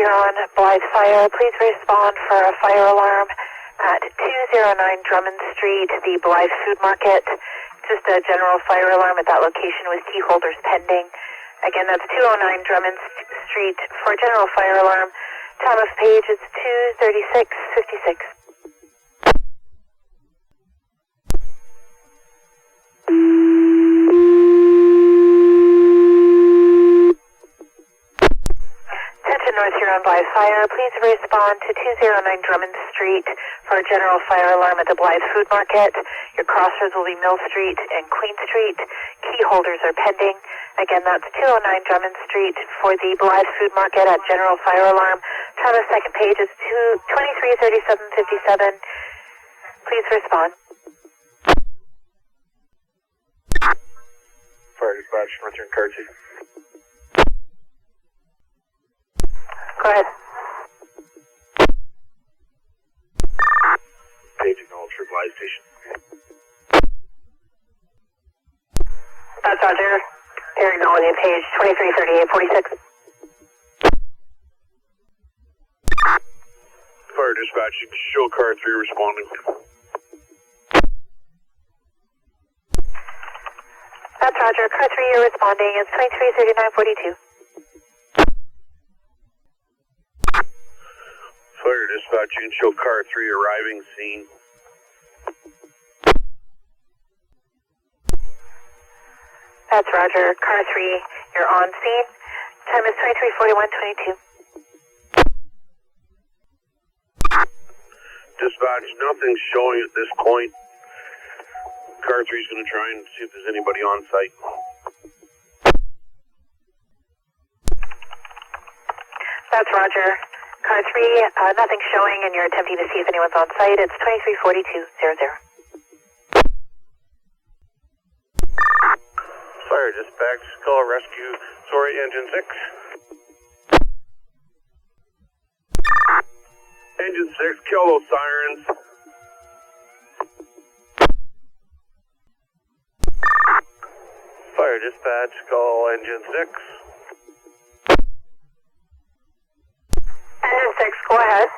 Huron, Blyth Fire. Please respond for a fire alarm at 209 Drummond Street, the Blyth Food Market. Just a general fire alarm at that location with key holders pending. Again, that's 209 Drummond Street for a general fire alarm. Time of page is 2:36:56. North Huron Blyth Fire, please respond to 209 Drummond Street for a general fire alarm at the Blyth Food Market. Your crossroads will be Mill Street and Queen Street. Key holders are pending. Again, that's 209 Drummond Street for the Blyth Food Market at general fire alarm. Time of second page is 23:37:57. Please respond. Fire dispatch, return car 2. Go ahead. Page acknowledged for Blyth Station. That's Roger. Air acknowledging page 23:38:46. Fire dispatch, show car 3 responding. That's Roger. Car 3, you're responding. It's 23:39:42. Fire dispatch, you can show car 3 arriving scene. That's Roger. Car 3, you're on scene. Time is 23:41:22. Dispatch, nothing's showing at this point. Car 3's going to try and see if there's anybody on site. That's Roger. Car 3, nothing showing, and you're attempting to see if anyone's on site. It's 23:42:00. Fire dispatch, call rescue. Sorry, engine 6. Engine 6, kill those sirens. Fire dispatch, call engine 6. Engine 6, go ahead.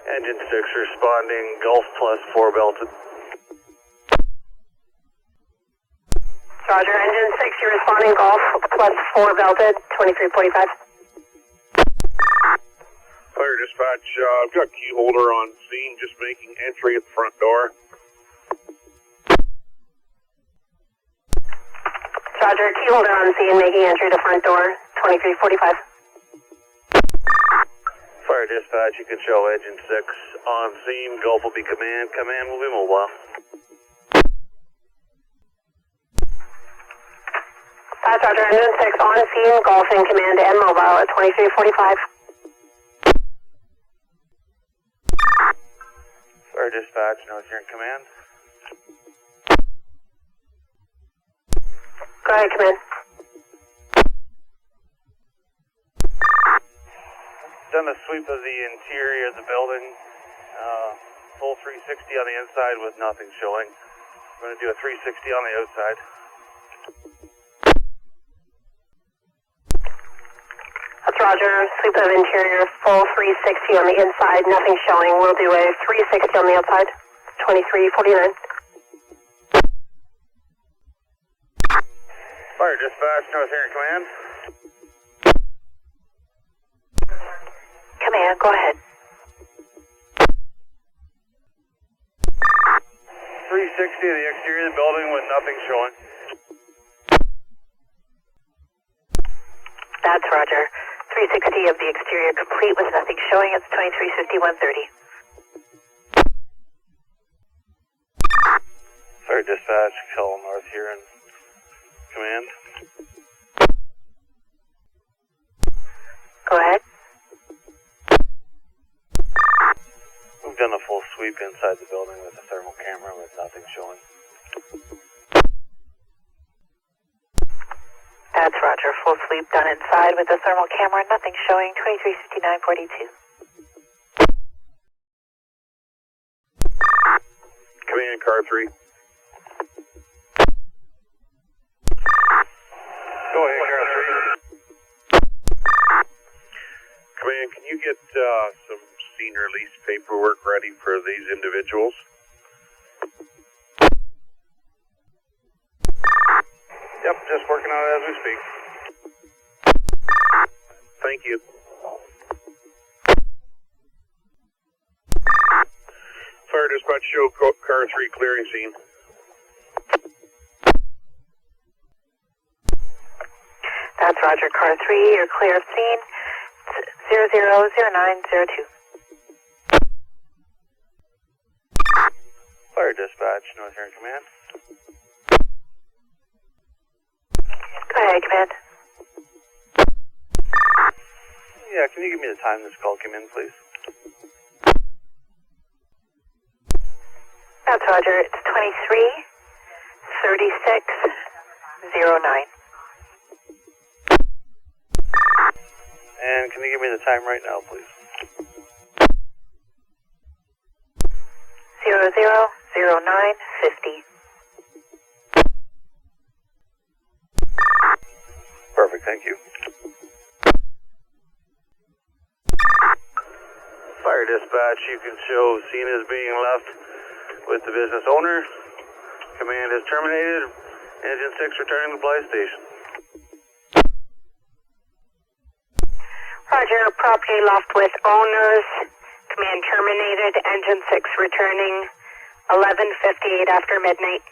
Engine 6 responding, Gulf plus 4 belted. Roger. Engine 6, you're responding. Golf plus 4 belted. 23:45. Fire dispatch, I've got key holder on scene, just making entry at the front door. Roger. Key holder on scene, making entry to front door. 23:45. Fire dispatch, you can show engine 6 on scene. Gulf will be command. Command will be mobile. That's Roger. Engine 6 on scene, Golf in command and mobile at 23:45. Fire dispatch, North Huron command. Go ahead, command. Done a sweep of the interior of the building. Full 360 on the inside with nothing showing. I'm going to do a 360 on the outside. That's Roger. Sweep of interior, full 360 on the inside, nothing showing. We'll do a 360 on the outside. 23:49. Fire dispatch, North Huron command. Command, go ahead. 360 of the exterior of the building with nothing showing. That's Roger. 360 of the exterior complete with nothing showing. It's 23:51:30. Fire dispatch, call North Huron command. Go ahead. We've done a full sweep inside the building with a thermal camera with nothing showing. That's Roger. Full sweep done inside with the thermal camera, nothing showing. 23:59:42. Command car 3. Go ahead, car 3. command, can you get some scene release paperwork ready for these individuals? Yep, just working on it as we speak. Thank you. Fire dispatch, show car 3 clearing scene. That's Roger, car 3, you're clear of scene. 000902. Fire dispatch, North Huron Command. Go ahead, command. Yeah, can you give me the time this call came in, please? That's Roger, it's 23:36:09. And can you give me the time right now, please? 0009:50. Perfect, thank you. Fire dispatch, you can show scene is being left with the business owner. Command is terminated. Engine 6 returning to Blythe Station. Roger, property left with owners. Command terminated. Engine 6 returning 11:58 after midnight.